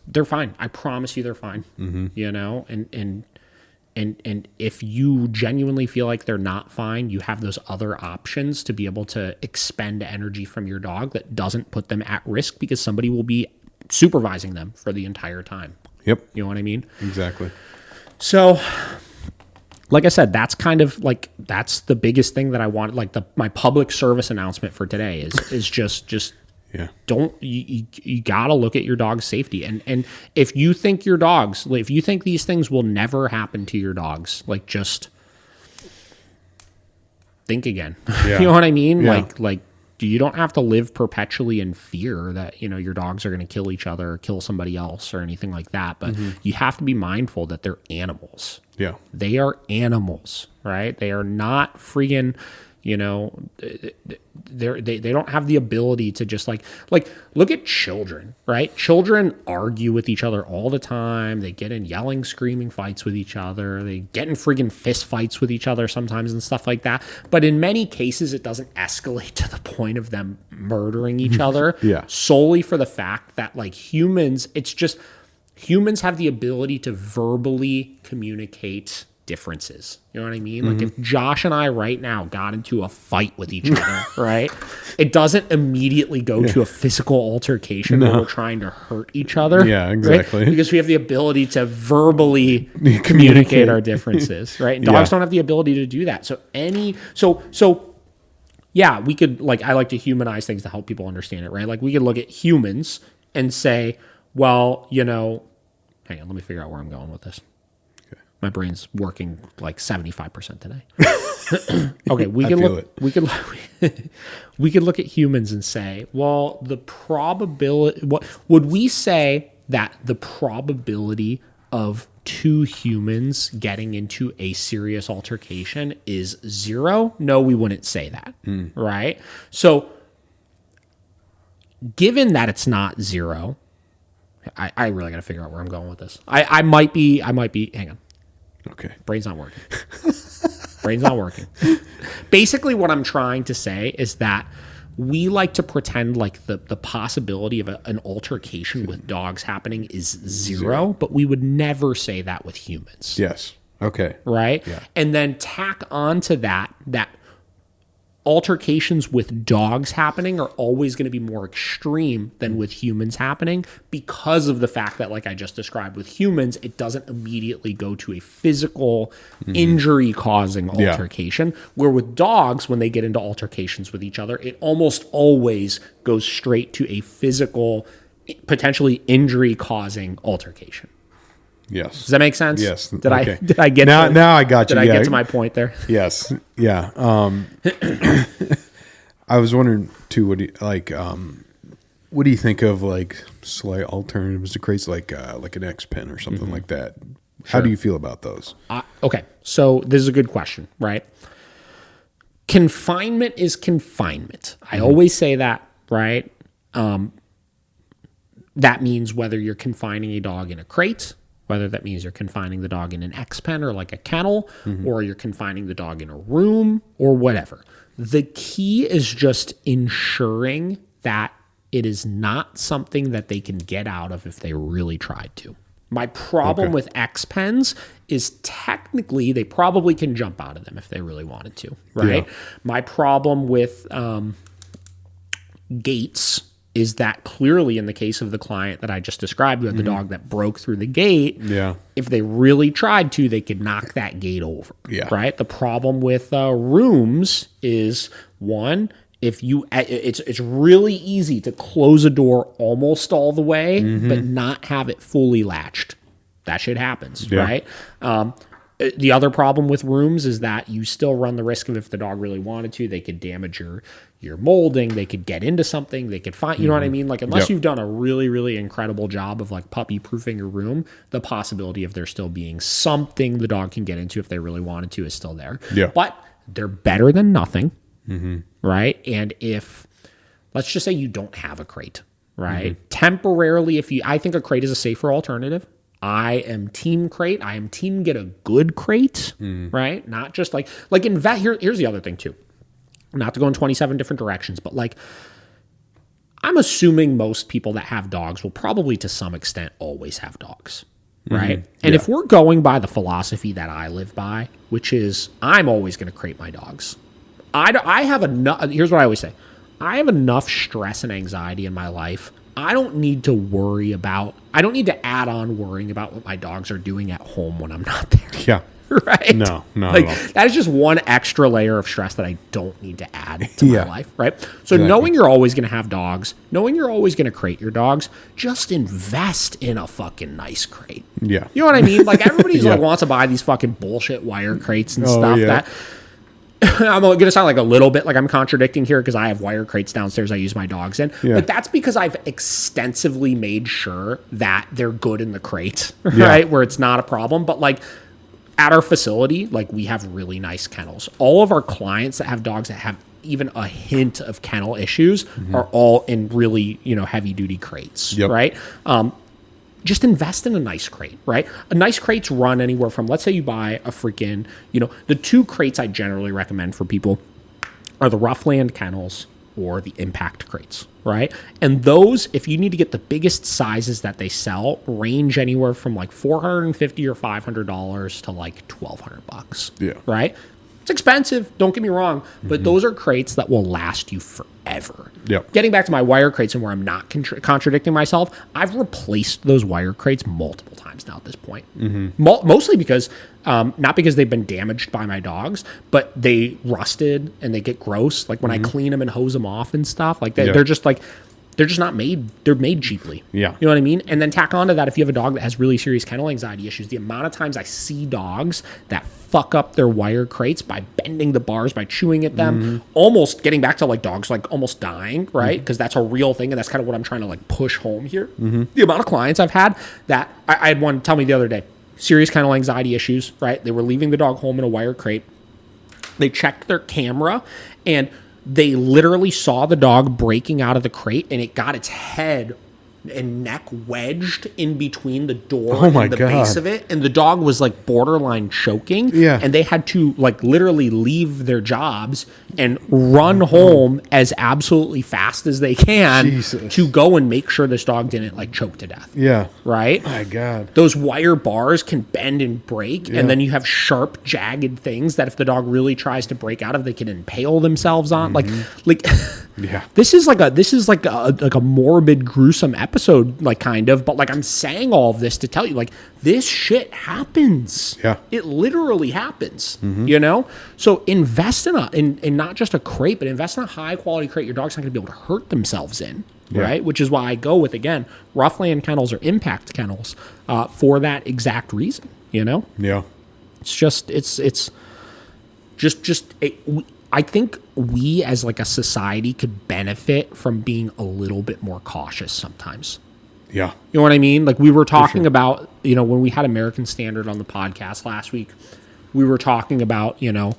they're fine. I promise you they're fine, And if you genuinely feel like they're not fine, you have those other options to be able to expend energy from your dog that doesn't put them at risk, because somebody will be supervising them for the entire time. Yep. You know what I mean? Exactly. So, like I said, that's kind of that's the biggest thing that I want. My public service announcement for today is just. Yeah. You gotta look at your dog's safety, and if you think these things will never happen to your dogs, just think again. Yeah. You know what I mean? Yeah. You don't have to live perpetually in fear that your dogs are going to kill each other or kill somebody else or anything like that. But you have to be mindful that they're animals. Yeah, they are animals, right? They are not freaking. They don't have the ability to just look at children, right? Children argue with each other all the time. They get in yelling, screaming fights with each other. They get in friggin' fist fights with each other sometimes and stuff like that. But in many cases, it doesn't escalate to the point of them murdering each other. Solely for the fact that humans, humans have the ability to verbally communicate differences. You know what I mean? If Josh and I right now got into a fight with each other, right? It doesn't immediately go to a physical altercation where we're trying to hurt each other. Yeah, exactly. Right? Because we have the ability to verbally communicate our differences, right? And dogs don't have the ability to do that. So yeah, we could I like to humanize things to help people understand it, right? We could look at humans and say, well, hang on, let me figure out where I'm going with this. My brain's working 75% today. Okay, we could look at humans and say, well, the probability. What would we say that the probability of two humans getting into a serious altercation is 0? No, we wouldn't say that, right? So, given that it's not 0, I really got to figure out where I'm going with this. I might be. Hang on. Okay. Brain's not working. Basically, what I'm trying to say is that we like to pretend the possibility of an altercation with dogs happening is 0, but we would never say that with humans. Yes. Okay. Right? Yeah. And then tack on to that altercations with dogs happening are always going to be more extreme than with humans happening because of the fact that, like I just described with humans, it doesn't immediately go to a physical injury causing altercation. Where with dogs, when they get into altercations with each other, it almost always goes straight to a physical, potentially injury causing altercation. Yes. Does that make sense? Yes. Did I get now I got you. Did I get to my point there? Yes. Yeah. I was wondering too, what do you think of like slight alternatives to crates like an X pen or something like that? How do you feel about those? Okay. So this is a good question, right? Confinement is confinement. I always say that, right? That means whether you're confining a dog in a crate, whether that means you're confining the dog in an X pen or like a kennel, or you're confining the dog in a room or whatever. The key is just ensuring that it is not something that they can get out of if they really tried to. My problem with X pens is technically they probably can jump out of them if they really wanted to, right? Yeah. My problem with gates is that clearly in the case of the client that I just described, who had the dog that broke through the gate, if they really tried to, they could knock that gate over, right? The problem with rooms is, one, if you, it's really easy to close a door almost all the way, but not have it fully latched. That shit happens, right? The other problem with rooms is that you still run the risk of, if the dog really wanted to, they could damage your molding, they could get into something, they could find, you know what I mean? Like, unless you've done a really, really incredible job of like puppy proofing your room, the possibility of there still being something the dog can get into if they really wanted to is still there. But they're better than nothing, right? And if, let's just say you don't have a crate, right? Temporarily, I think a crate is a safer alternative. I am team crate. I am team get a good crate, right? Not just like in vet. Here's the other thing too. Not to go in 27 different directions, but like, I'm assuming most people that have dogs will probably to some extent always have dogs, right? And if we're going by the philosophy that I live by, which is I'm always going to crate my dogs. I have enough. Here's what I always say. I have enough stress and anxiety in my life. I don't need to add on worrying about what my dogs are doing at home when I'm not there. Yeah. Right? No, like, that is just one extra layer of stress that I don't need to add to my life, right? So knowing you're always going to have dogs, knowing you're always going to crate your dogs, just invest in a fucking nice crate. Yeah. You know what I mean? Like, everybody's like wants to buy these fucking bullshit wire crates and stuff that... I'm going to sound like a little bit like I'm contradicting here because I have wire crates downstairs I use my dogs in. But that's because I've extensively made sure that they're good in the crate, right? Where it's not a problem. But like at our facility, like we have really nice kennels. All of our clients that have dogs that have even a hint of kennel issues are all in really, heavy duty crates, right? Just invest in a nice crate, right? A nice crate's run anywhere from, let's say you buy a freaking, the two crates I generally recommend for people are the Roughland kennels or the Impact crates, right? And those, if you need to get the biggest sizes that they sell, range anywhere from like $450 or $500 to like $1,200, right? It's expensive, don't get me wrong, but those are crates that will last you forever. Getting back to my wire crates and where I'm not contradicting myself, I've replaced those wire crates multiple times now at this point. Mostly because, not because they've been damaged by my dogs, but they rusted and they get gross. Like when I clean them and hose them off and stuff, like they're just like, they're just not made. They're made cheaply. You know what I mean? And then tack on to that, if you have a dog that has really serious kennel anxiety issues, the amount of times I see dogs that fuck up their wire crates by bending the bars, by chewing at them, almost getting back to like dogs like almost dying, right? Because that's a real thing, and that's kind of what I'm trying to like push home here. The amount of clients I've had that I had one tell me the other day, serious kennel anxiety issues, right? They were leaving the dog home in a wire crate. They checked their camera and they literally saw the dog breaking out of the crate and it got its head and neck wedged in between the door Oh my and the God. base of it. And the dog was like borderline choking. Yeah. And they had to like literally leave their jobs and run home as absolutely fast as they can Jesus. to go and make sure this dog didn't like choke to death. Yeah. Right? My God. Those wire bars can bend and break, and then you have sharp, jagged things that if the dog really tries to break out of, they can impale themselves on. Like Yeah. this is like a morbid, gruesome episode, like kind of. But like I'm saying all of this to tell you, like this shit happens. Yeah. It literally happens. You know, so invest in not just a crate, but invest in a high quality crate. Your dog's not going to be able to hurt themselves in. Yeah. Right, which is why I go with, again, Roughland kennels or impact kennels for that exact reason. You know, Yeah. I think we as like a society could benefit from being a little bit more cautious sometimes. Yeah. You know what I mean? Like we were talking about, you know, when we had American Standard on the podcast last week, we were talking about, you know,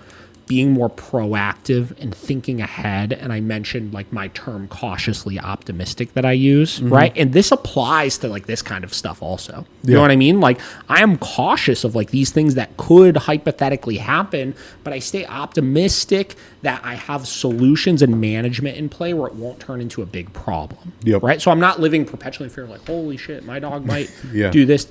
being more proactive and thinking ahead. And I mentioned like my term cautiously optimistic that I use, right? And this applies to like this kind of stuff also. You know what I mean? Like I am cautious of like these things that could hypothetically happen, but I stay optimistic that I have solutions and management in play where it won't turn into a big problem. Yep. Right? So I'm not living perpetually in fear like, holy shit, my dog might Yeah. do this,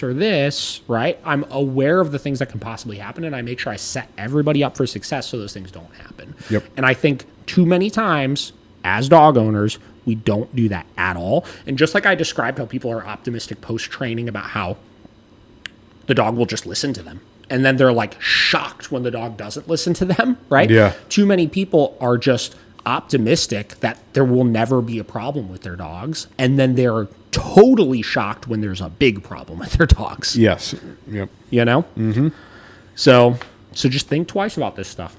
or this, right? I'm aware of the things that can possibly happen, and I make sure I set everybody up for success so those things don't happen. Yep. And I think too many times as dog owners, we don't do that at all. And just like I described how people are optimistic post-training about how the dog will just listen to them, and then they're like shocked when the dog doesn't listen to them, right? Yeah. Too many people are just optimistic that there will never be a problem with their dogs, and then they're totally shocked when there's a big problem with their dogs. Yes. Yep. You know? Mm-hmm. So just think twice about this stuff.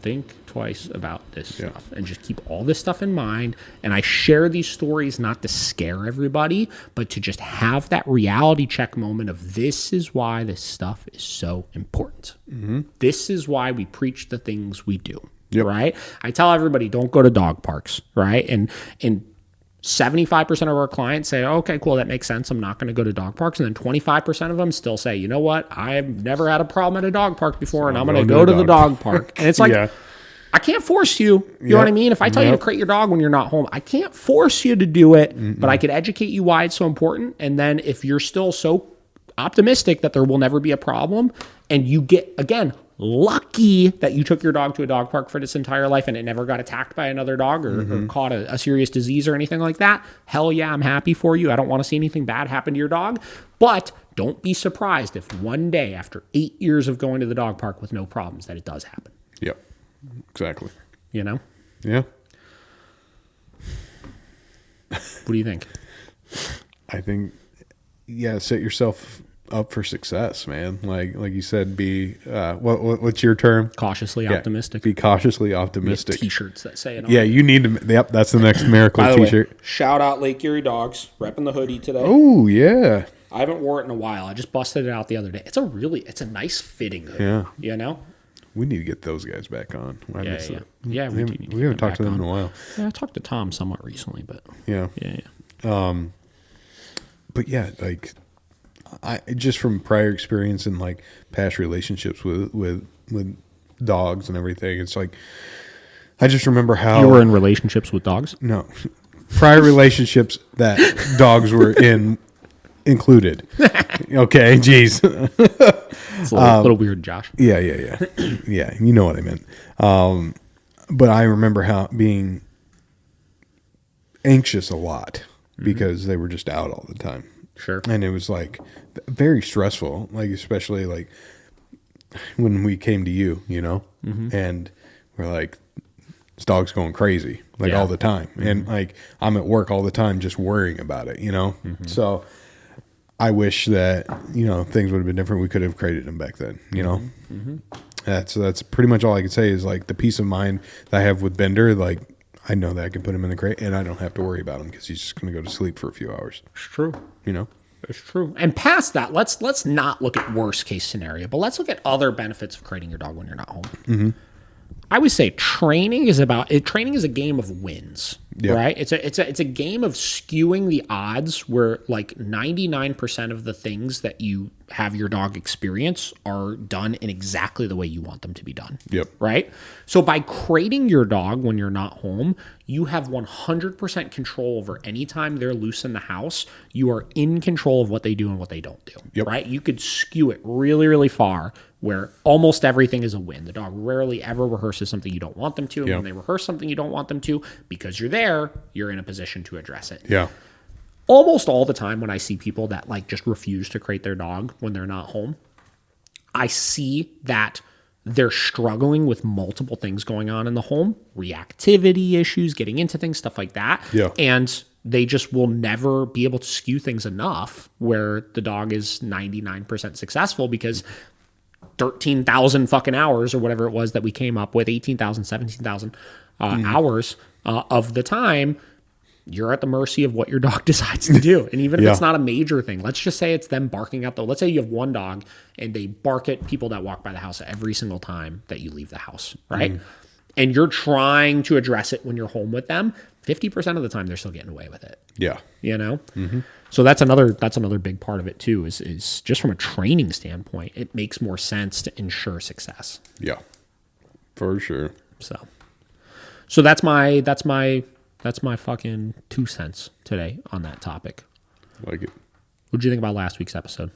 Think twice about this stuff, and just keep all this stuff in mind. And I share these stories not to scare everybody, but to just have that reality check moment of this is why this stuff is so important. Mm-hmm. This is why we preach the things we do. Yep. Right? I tell everybody, don't go to dog parks, right? And 75% of our clients say, okay, cool, that makes sense. I'm not going to go to dog parks. And then 25% of them still say, you know what? I've never had a problem at a dog park before, and I'm going to go to the dog park. And it's like, I can't force you. You know what I mean? If I tell you to crate your dog when you're not home, I can't force you to do it, but I could educate you why it's so important. And then if you're still so optimistic that there will never be a problem, and you get, again, lucky that you took your dog to a dog park for its entire life and it never got attacked by another dog or caught a serious disease or anything like that, hell yeah, I'm happy for you. I don't want to see anything bad happen to your dog. But don't be surprised if one day after 8 years of going to the dog park with no problems that it does happen. Yep. Exactly. You know? Yeah. What do you think? I think, set yourself up for success, man. Like you said, be what's your term? Cautiously optimistic. Be cautiously optimistic. T-shirts that say it on. Yeah, you need to. Yep, that's the next miracle T-shirt. Way, shout out Lake Erie Dogs, repping the hoodie today. Oh yeah. I haven't wore it in a while. I just busted it out the other day. It's a nice fitting hoodie. Yeah. You know. We need to get those guys back on. Yeah, we haven't talked to them in a while. Yeah, I talked to Tom somewhat recently, but yeah. But yeah, like I just from prior experience and like past relationships with dogs and everything, it's like I just remember how you were in relationships with dogs. No, prior relationships that dogs were included. Okay, geez. It's a little weird, Josh. Yeah. Yeah, you know what I meant. But I remember how being anxious a lot because they were just out all the time. Sure. And it was like very stressful, like especially like when we came to you, you know, and we're like, this dog's going crazy like all the time. And like, I'm at work all the time just worrying about it, you know? So I wish that, you know, things would have been different. We could have created them back then, you know? That's pretty much all I could say is like the peace of mind that I have with Bender. Like, I know that I can put him in the crate and I don't have to worry about him because he's just going to go to sleep for a few hours. It's true. You know? It's true. And past that, let's not look at worst case scenario, but let's look at other benefits of crating your dog when you're not home. I would say training is a game of wins, Yeah. right? It's a game of skewing the odds where like 99% of the things that you have your dog experience are done in exactly the way you want them to be done. Yep. Right? So by crating your dog when you're not home, you have 100% control over any time they're loose in the house. You are in control of what they do and what they don't do. Yep. Right? You could skew it really, really far where almost everything is a win. The dog rarely ever rehearses something you don't want them to. And Yep. when they rehearse something you don't want them to, because you're there, you're in a position to address it. Yeah. Almost all the time when I see people that like just refuse to crate their dog when they're not home, I see that they're struggling with multiple things going on in the home, reactivity issues, getting into things, stuff like that. Yeah. And they just will never be able to skew things enough where the dog is 99% successful because 13,000 fucking hours or whatever it was that we came up with, 18,000, 17,000 hours of the time, you're at the mercy of what your dog decides to do. And even if it's not a major thing, let's just say it's them barking at let's say you have one dog and they bark at people that walk by the house every single time that you leave the house, right? And you're trying to address it when you're home with them. 50% of the time they're still getting away with it. Yeah. You know? So that's another big part of it too, is just from a training standpoint, it makes more sense to ensure success. Yeah. For sure. So that's my fucking 2 cents today on that topic. Like it. What did you think about last week's episode?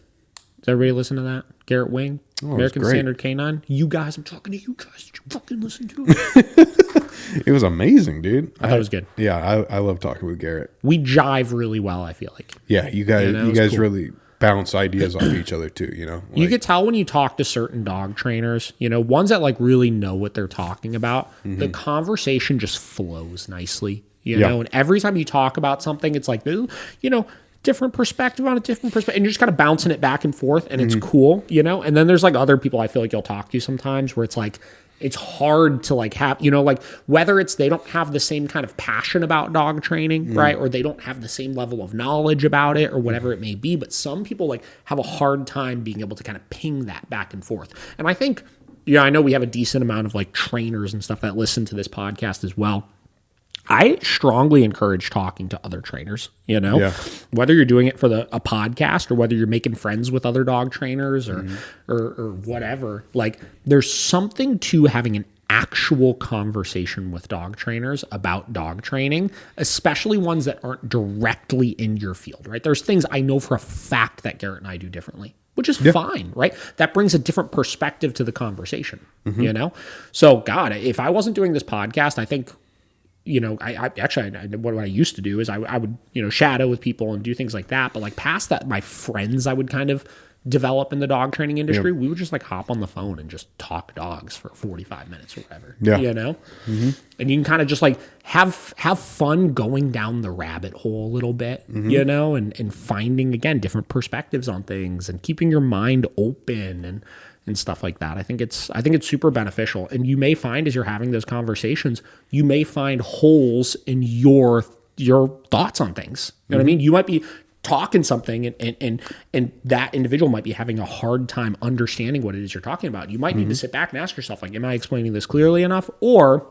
Did everybody listen to that? Garrett Wing, American great. Standard Canine. You guys, I'm talking to you guys. Did you fucking listen to it? It was amazing, dude. I thought it was good. Yeah, I love talking with Garrett. We jive really well, I feel like. Yeah, you guys cool. really bounce ideas off each other too, you know? You could tell when you talk to certain dog trainers, you know, ones that like really know what they're talking about, the conversation just flows nicely, you know? And every time you talk about something, it's like, you know, different perspective on a different perspective, and you're just kind of bouncing it back and forth, and it's cool, you know? And then there's like other people I feel like you'll talk to sometimes where it's like, it's hard to like have, you know, like whether it's they don't have the same kind of passion about dog training, right? Or they don't have the same level of knowledge about it or whatever it may be. But some people like have a hard time being able to kind of ping that back and forth. And I think, yeah, I know we have a decent amount of like trainers and stuff that listen to this podcast as well. I strongly encourage talking to other trainers, you know, whether you're doing it for a podcast or whether you're making friends with other dog trainers or whatever. Like there's something to having an actual conversation with dog trainers about dog training, especially ones that aren't directly in your field, right? There's things I know for a fact that Garrett and I do differently, which is fine, right? That brings a different perspective to the conversation, you know? So God, if I wasn't doing this podcast, I think, you know, I what I used to do is I would, you know, shadow with people and do things like that. But like past that, my friends I would kind of develop in the dog training industry. We would just like hop on the phone and just talk dogs for 45 minutes or whatever, you know? And you can kind of just like have fun going down the rabbit hole a little bit, you know, and finding, again, different perspectives on things and keeping your mind open and stuff like that. I think it's super beneficial. And you may find as you're having those conversations, you may find holes in your thoughts on things. You know what I mean? You might be talking something and that individual might be having a hard time understanding what it is you're talking about. You might need to sit back and ask yourself, like, am I explaining this clearly enough? Or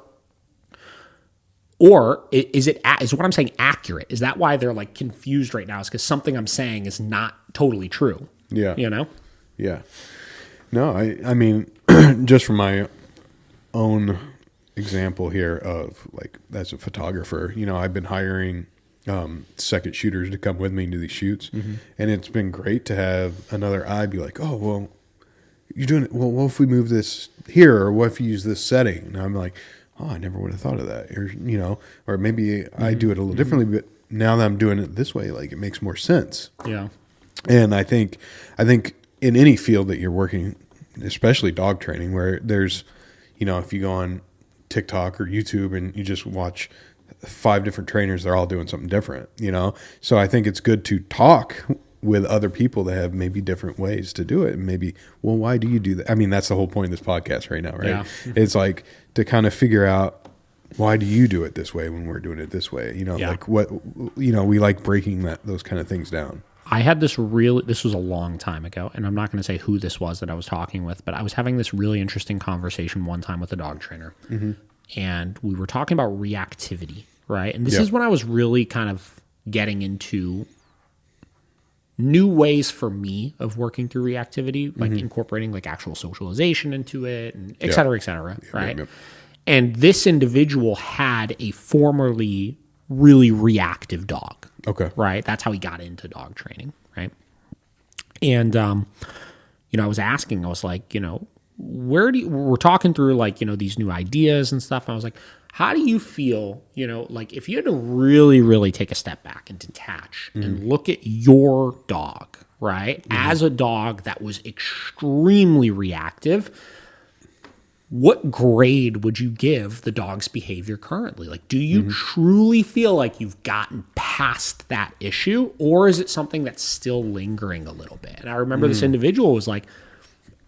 is what I'm saying accurate? Is that why they're like confused right now? Is because something I'm saying is not totally true. Yeah. You know? Yeah. No, I mean, just from my own example here of like, as a photographer, you know, I've been hiring second shooters to come with me to these shoots. And it's been great to have another eye be like, oh, well, you're doing it. Well, what if we move this here? Or what if you use this setting? And I'm like, oh, I never would have thought of that. Or, you know, or maybe I do it a little differently, but now that I'm doing it this way, like it makes more sense. Yeah. And I think in any field that you're working, especially dog training, where there's, you know, if you go on TikTok or YouTube and you just watch 5 different trainers, they're all doing something different, you know? So I think it's good to talk with other people that have maybe different ways to do it. And maybe, well, why do you do that? I mean, that's the whole point of this podcast right now, right? Yeah. It's like to kind of figure out, why do you do it this way when we're doing it this way? You know, like what, you know, we like breaking those kind of things down. I had this was a long time ago, and I'm not going to say who this was that I was talking with, but I was having this really interesting conversation one time with a dog trainer. And we were talking about reactivity, right? And this is when I was really kind of getting into new ways for me of working through reactivity, like incorporating like actual socialization into it, and et cetera, right? And this individual had a formerly really reactive dog. Okay. Right? That's how he got into dog training, right? And, I was asking, I was like, we're talking through like, these new ideas and stuff. And I was like, how do you feel, like if you had to really, really take a step back and detach and look at your dog, right? As a dog that was extremely reactive, what grade would you give the dog's behavior currently? Like, do you truly feel like you've gotten past that issue, or is it something that's still lingering a little bit? And I remember this individual was like,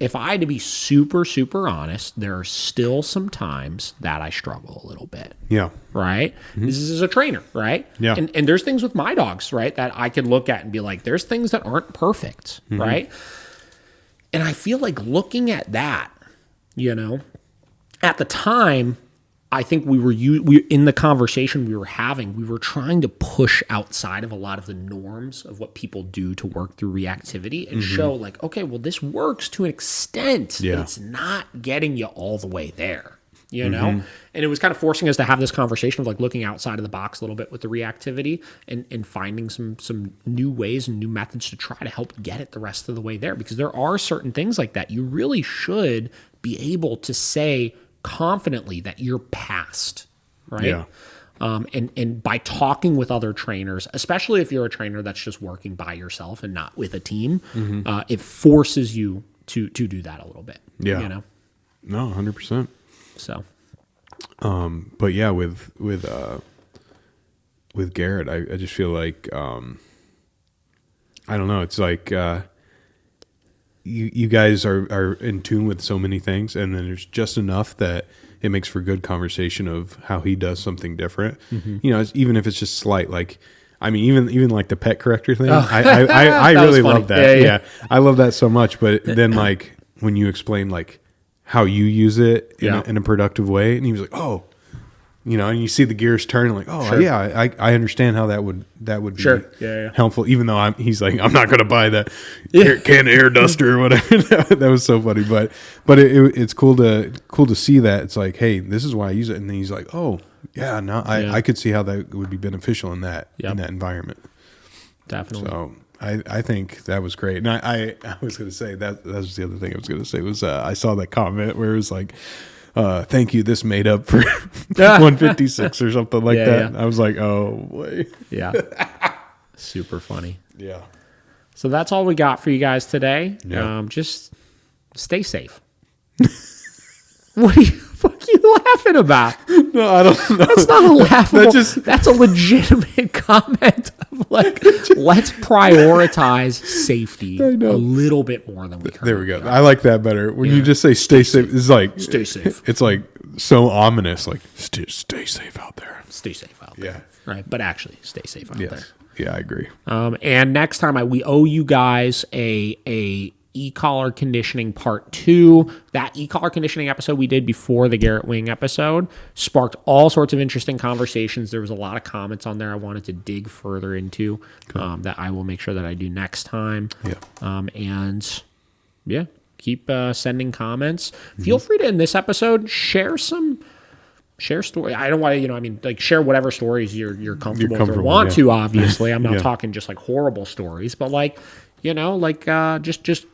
if I had to be super, super honest, there are still some times that I struggle a little bit. Yeah. Right? This is as a trainer, right? Yeah. And there's things with my dogs, right, that I could look at and be like, there's things that aren't perfect, right? And I feel like looking at that, at the time, I think we in the conversation we were having, we were trying to push outside of a lot of the norms of what people do to work through reactivity and show like, okay, well, this works to an extent, but it's not getting you all the way there, And it was kind of forcing us to have this conversation of like looking outside of the box a little bit with the reactivity and finding some new ways and new methods to try to help get it the rest of the way there. Because there are certain things like that you really should be able to say confidently that you're past, right? Yeah. And by talking with other trainers, especially if you're a trainer that's just working by yourself and not with a team, it forces you to do that a little bit. Yeah. No, 100%. So, but yeah, with Garrett, I just feel like, I don't know. It's like, you guys are in tune with so many things, and then there's just enough that it makes for good conversation of how he does something different. Even if it's just slight, like, I mean, even like the pet corrector thing, I really love that. Yeah. I love that so much. But then like when you explain like how you use it in a productive way, and he was like, oh, and you see the gears turn, like, oh, yeah, I understand how that would be helpful. Even though he's like, I'm not going to buy that can air duster or whatever. That was so funny, but it's cool to see that. It's like, hey, this is why I use it, and then he's like, oh, yeah, no, I could see how that would be beneficial in that environment. Definitely. So I think that was great, and I was going to say that was the other thing I was going to say was I saw that comment where it was like, thank you, this made up for 156 or something like that. Yeah. I was like, oh boy. Yeah. Super funny. Yeah. So that's all we got for you guys today. Yeah. Just stay safe. What are you laughing about? No, I don't know. That's not a laughable. That's a legitimate comment of like, let's prioritize safety a little bit more than we currently There we go. I like that better. When you just say stay safe, it's like stay safe. It's like so ominous. Like stay safe out there. Stay safe out there. Yeah. Right. But actually, stay safe out there. Yeah, I agree. And next time we owe you guys a e-collar conditioning part 2. That e-collar conditioning episode we did before the Garrett Wing episode sparked all sorts of interesting conversations. There was a lot of comments on there I wanted to dig further into that I will make sure that I do next time. Yeah. Keep sending comments. Feel free to, in this episode, share story. I don't want to, share whatever stories you're comfortable with or want to, obviously. I'm not talking just like horrible stories, but just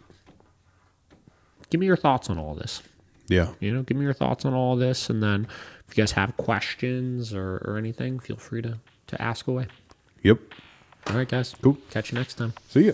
give me your thoughts on all this. Yeah. Give me your thoughts on all this. And then if you guys have questions or anything, feel free to ask away. Yep. All right, guys. Cool. Catch you next time. See ya.